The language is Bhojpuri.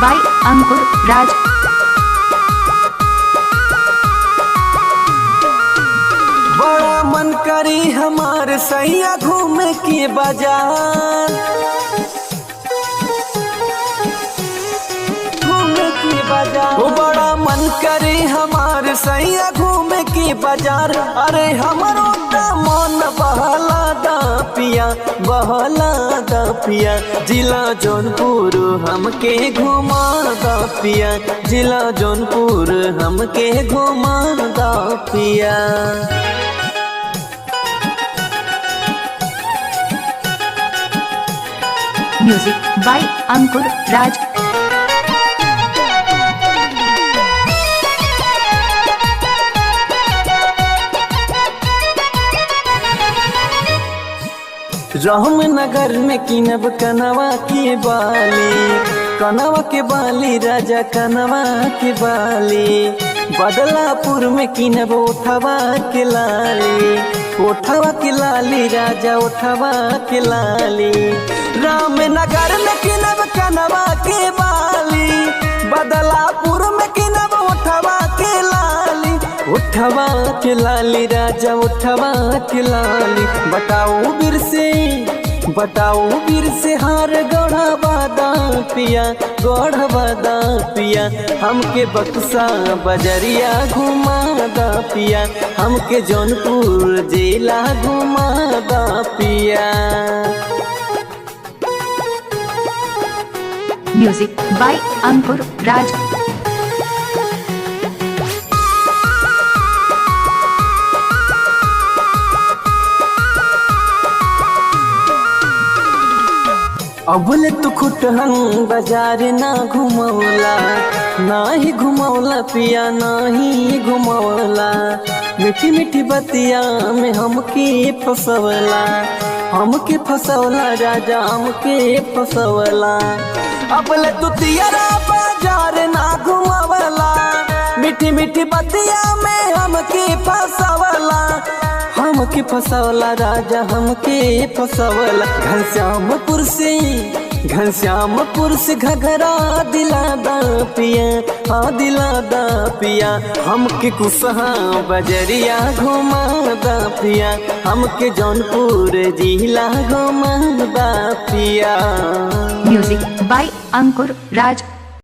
by Ankur Raj। बड़ा मन करी हमार सैया घूमे के बाजार, घूमे के बाजार। वो बड़ा मन करे हमार सैया घूमे के बाजार। अरे हमारो मन बहला दा पिया, बहला दा पिया। जिला जौनपुर हमके घुमा दा पिया, जिला जौनपुर हमके घुमा दा पिया। Music by Ankur Raj। Ramnagar में किनब कनवा के बाली, कनवा के बाली राजा कनवा के बाली। बदलापुर में किनब उठवा के लाली, उठवा के लाली राजा उठवा के लाली। रामनगर में किनब कनवा के बाली, बदलापुर में किनब उठवा के लाली, उठवा के लाली राजा उठवा के लाली। बताओ बीर से हार गढ़ा बादा पिया, गढ़ा बादा पिया। हमके बक्सा बजरिया घुमा दा पिया, हमके जौनपुर जिला घुमा दा पिया। Music by Ankur Raj। अबले तू खुटहन बाजार ना घुमौला, ना ही घुमौला पिया ना ही घुमौला। मीठी मीठी बतिया में हमके फसवला, हमके फसवला राजा हमके फसवला। अबले तू तियारा बाजार ना घुमौला, मीठी मीठी बतिया में हमके फसवला, हमके फसवला राजा हमके फसवला। घनश्यामपुर से घघरा दिला दा पिया, हाँ दिला दा पिया। हमके कुसहा बजरिया घुमा दा पिया, हमके जौनपुर जिला घुमा दा पिया। Music by Ankur Raj।